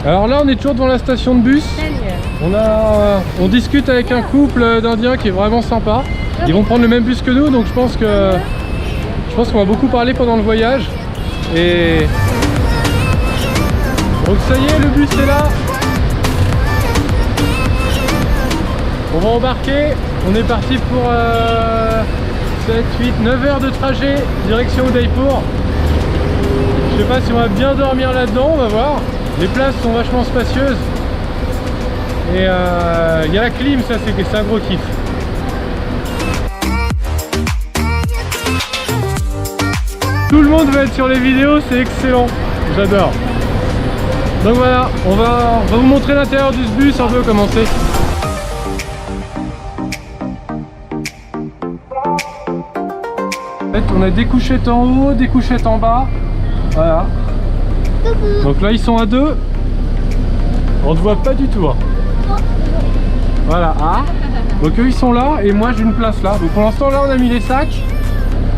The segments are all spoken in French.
Alors là on est toujours devant la station de bus. On discute avec un couple d'Indiens qui est vraiment sympa. Ils vont prendre le même bus que nous, donc je pense qu'on va beaucoup parler pendant le voyage. Et donc ça y est, le bus est là. On va embarquer. On est parti pour 7, 8, 9 heures de trajet direction Udaipur. Je sais pas si on va bien dormir là-dedans, on va voir. Les places sont vachement spacieuses. Et il y a la clim, ça c'est un gros kiff. Tout le monde va être sur les vidéos, c'est excellent. J'adore. Donc voilà, on va vous montrer l'intérieur du bus un peu comment c'est. En fait, on a des couchettes en haut, des couchettes en bas. Voilà. Donc là ils sont à deux. On ne voit pas du tout. Hein. Voilà. Ah. Donc eux ils sont là et moi j'ai une place là. Donc pour l'instant là on a mis les sacs.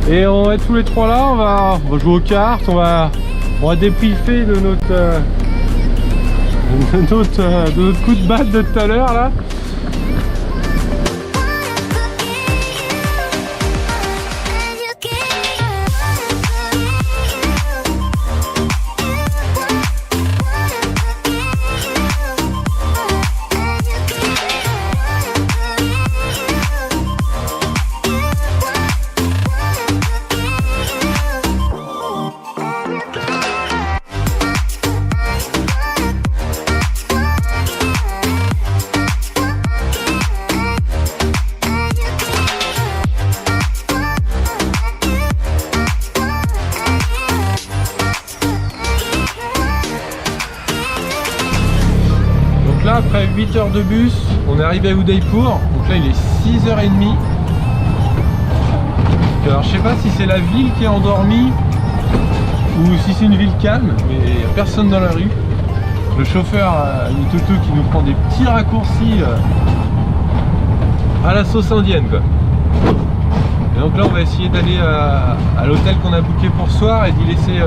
Et on va être tous les trois là. On va jouer aux cartes. On va débriefer de notre coup de batte de tout à l'heure là. Après 8 heures de bus, on est arrivé à Udaipur, donc là il est 6h30. Alors je sais pas si c'est la ville qui est endormie ou si c'est une ville calme, mais il n'y a personne dans la rue. Le chauffeur du tuk-tuk qui nous prend des petits raccourcis à la sauce indienne quoi. Et donc là on va essayer d'aller à l'hôtel qu'on a booké pour ce soir et d'y laisser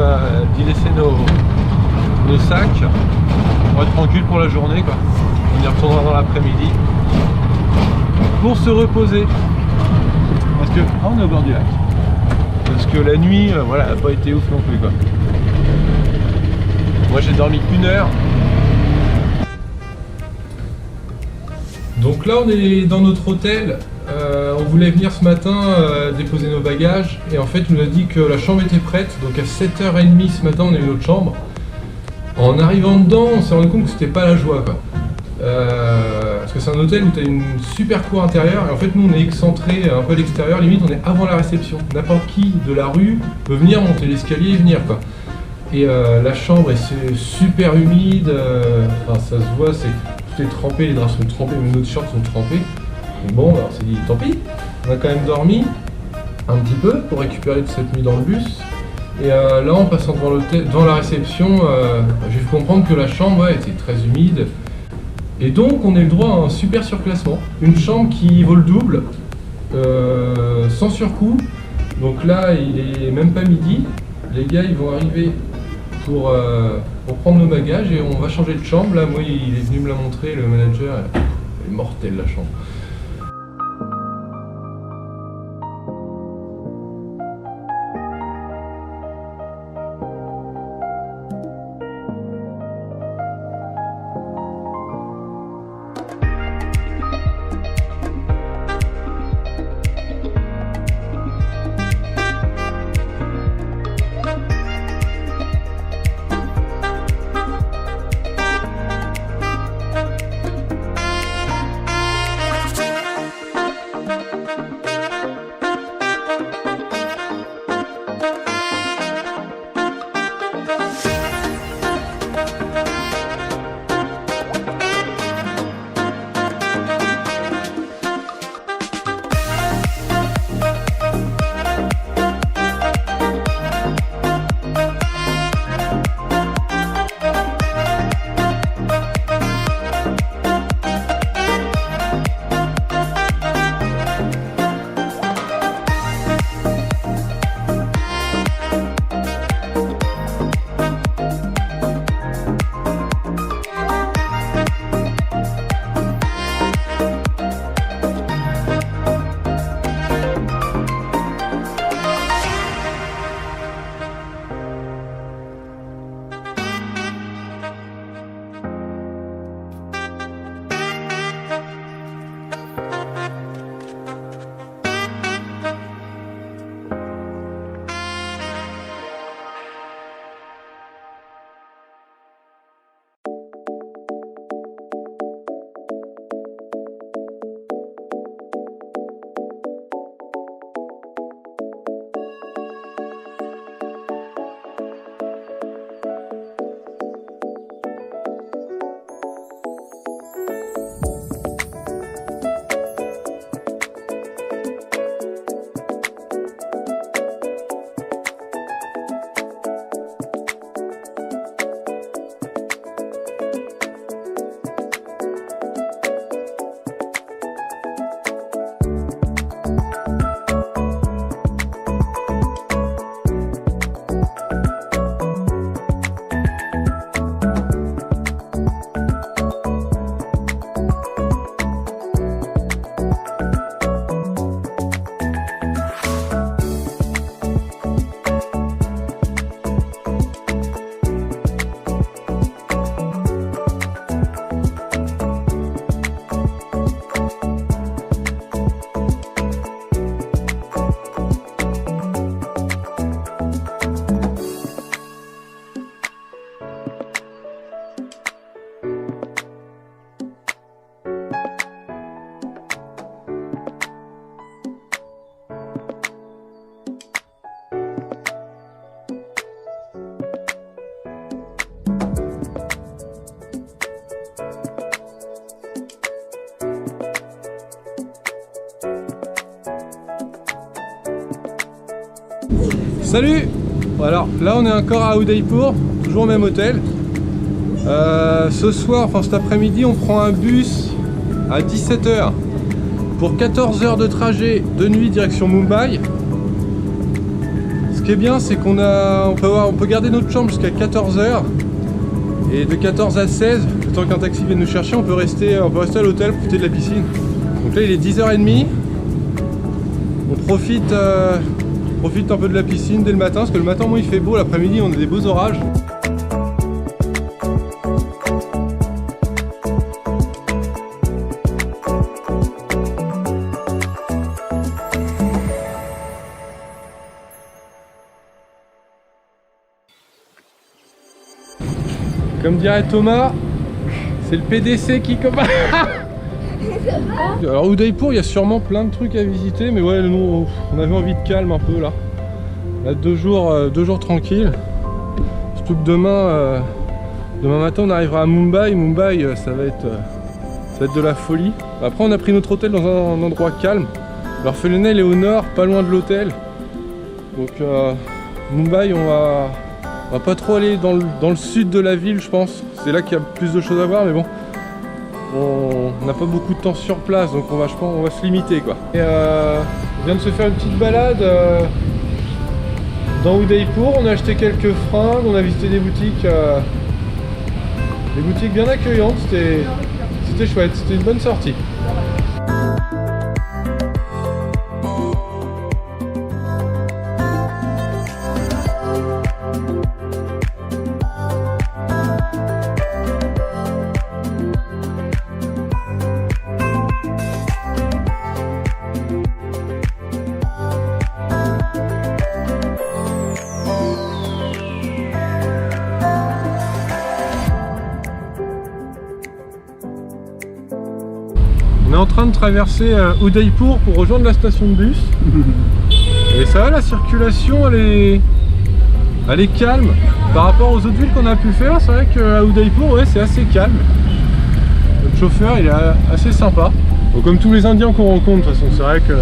nos sacs. On va être tranquille pour la journée quoi. On y retournera dans l'après-midi pour se reposer. Parce que on est au bord du lac. Parce que la nuit, voilà, n'a pas été ouf non plus quoi. Moi j'ai dormi 1 heure. Donc là on est dans notre hôtel. On voulait venir ce matin déposer nos bagages et en fait on nous a dit que la chambre était prête. Donc à 7h30 ce matin on a eu notre chambre. En arrivant dedans, on s'est rendu compte que c'était pas la joie quoi. Parce que c'est un hôtel où tu as une super cour intérieure et en fait nous on est excentré un peu à l'extérieur, limite on est avant la réception. N'importe qui de la rue peut venir monter l'escalier et venir quoi. Et la chambre c'est super humide, enfin ça se voit, tout est trempé, les draps sont trempés, même nos shorts sont trempés. Donc bon, alors on s'est dit tant pis, on a quand même dormi un petit peu pour récupérer de cette nuit dans le bus. Et là en passant devant la réception, j'ai pu comprendre que la chambre était très humide. Et donc on a eu le droit à un super surclassement. Une chambre qui vaut le double, sans surcoût. Donc là il est même pas midi. Les gars ils vont arriver pour prendre nos bagages et on va changer de chambre. Là moi il est venu me la montrer, le manager, elle est mortelle la chambre. Salut! Alors là on est encore à Udaipur, toujours au même hôtel. Ce soir, enfin cet après-midi, on prend un bus à 17 h pour 14 heures de trajet de nuit direction Mumbai. Ce qui est bien, c'est qu'on peut garder notre chambre jusqu'à 14 h et de 14 à 16, le temps qu'un taxi vienne nous chercher, on peut rester à l'hôtel, profiter de la piscine. Donc là il est 10 h 30. On profite un peu de la piscine dès le matin, parce que le matin moi il fait beau, l'après-midi on a des beaux orages. Comme dirait Thomas, c'est le PDC qui commence. Alors Udaipur, il y a sûrement plein de trucs à visiter, mais ouais, nous on avait envie de calme un peu là. Là 2 jours tranquilles. Surtout que demain matin on arrivera à Mumbai. Mumbai, ça va être de la folie. Après on a pris notre hôtel dans un endroit calme. L'Orphelinat est au nord, pas loin de l'hôtel. Donc Mumbai, on va pas trop aller dans le sud de la ville, je pense. C'est là qu'il y a plus de choses à voir, mais bon. On n'a pas beaucoup de temps sur place, donc on va se limiter quoi. Et on vient de se faire une petite balade dans Udaipur, on a acheté quelques fringues, on a visité des boutiques bien accueillantes, c'était chouette, c'était une bonne sortie. On est en train de traverser Udaipur pour rejoindre la station de bus. Et ça va, la circulation elle est calme. Par rapport aux autres villes qu'on a pu faire, c'est vrai qu'à Udaipur, ouais, c'est assez calme. Notre chauffeur il est assez sympa. Donc, comme tous les Indiens qu'on rencontre, de toute façon, c'est vrai que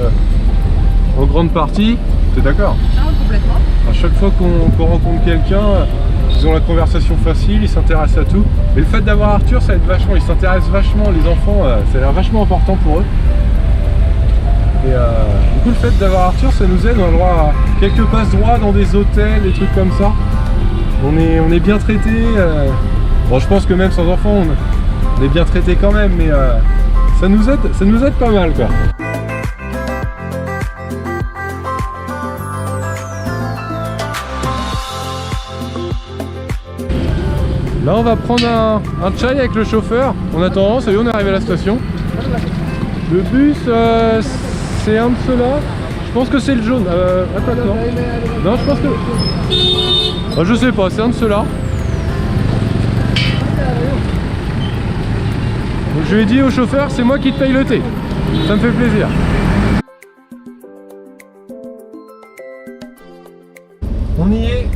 en grande partie, t'es d'accord? Ah, complètement. À chaque fois qu'on rencontre quelqu'un, ils ont la conversation facile, ils s'intéressent à tout. Mais le fait d'avoir Arthur, ça aide vachement, ils s'intéressent vachement, les enfants, ça a l'air vachement important pour eux. Et du coup, le fait d'avoir Arthur, ça nous aide, on a le droit à quelques passes droits dans des hôtels, des trucs comme ça. On est bien traité. Bon, je pense que même sans enfants, on est bien traité quand même, mais ça nous aide pas mal quoi. Là on va prendre un chai avec le chauffeur. En attendant, ça y est, on est arrivé à la station. Le bus, c'est un de ceux-là. Je pense que c'est le jaune. Attends, non, je pense que... Oh, je sais pas, c'est un de ceux-là. Donc je lui ai dit au chauffeur, c'est moi qui te paye le thé. Ça me fait plaisir. On y est.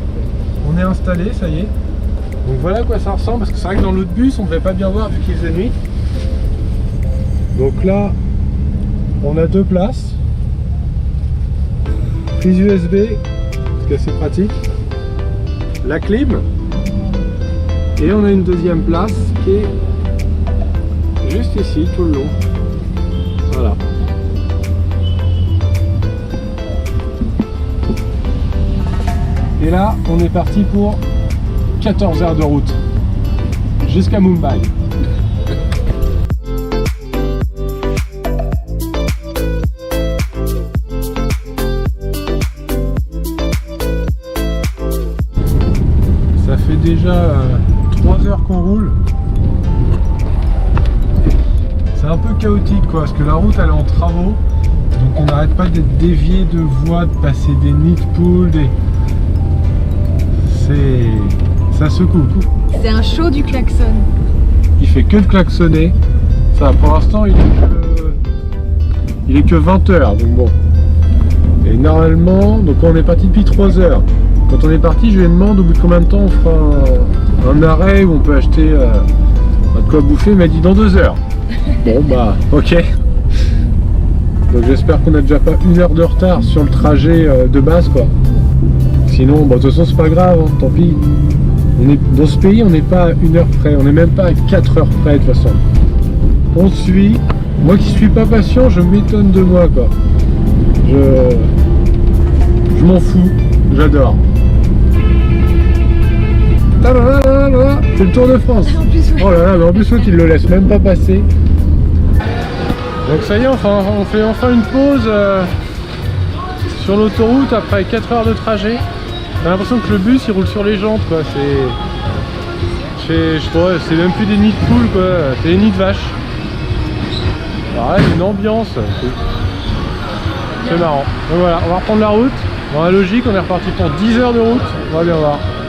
On est installé, ça y est. Donc voilà à quoi ça ressemble, parce que c'est vrai que dans l'autre bus on ne devait pas bien voir vu qu'il faisait nuit. Donc là on a 2 places, prise USB, ce qui est assez pratique, la clim, et on a une deuxième place qui est juste ici tout le long. Voilà. Et là on est parti pour 14 heures de route jusqu'à Mumbai. Ça fait déjà 3 heures qu'on roule. C'est un peu chaotique quoi, parce que la route elle est en travaux, donc on n'arrête pas d'être dévié de voies, de passer des nids de poules, ça secoue. C'est un show du klaxon. Il fait que de klaxonner. Ça, pour l'instant, il est que 20 h, donc bon. Et normalement, donc on est parti depuis 3 heures. Quand on est parti, je lui demande au bout de combien de temps on fera un arrêt où on peut acheter de quoi bouffer. Il m'a dit dans 2 heures. Bon bah, ok. Donc j'espère qu'on n'a déjà pas 1 heure de retard sur le trajet de base quoi. sinon, bon, de toute façon, c'est pas grave, hein, tant pis. On est, dans ce pays, on n'est pas à 1 heure près, on n'est même pas à 4 heures près de toute façon. On suit. Moi qui suis pas patient, je m'étonne de moi, quoi. Je m'en fous, j'adore. C'est le Tour de France. En plus, ouais. Oh là là, mais en plus l'autre il le laisse même pas passer. Donc ça y est, enfin, on fait enfin une pause sur l'autoroute après 4 heures de trajet. J'ai l'impression que le bus il roule sur les jantes, quoi. Je sais pas, c'est même plus des nids de poules, quoi. C'est des nids de vaches. Alors là, il y a une ambiance. C'est marrant. Donc voilà, on va reprendre la route. Dans la logique, on est reparti pour 10 heures de route. On va bien voir.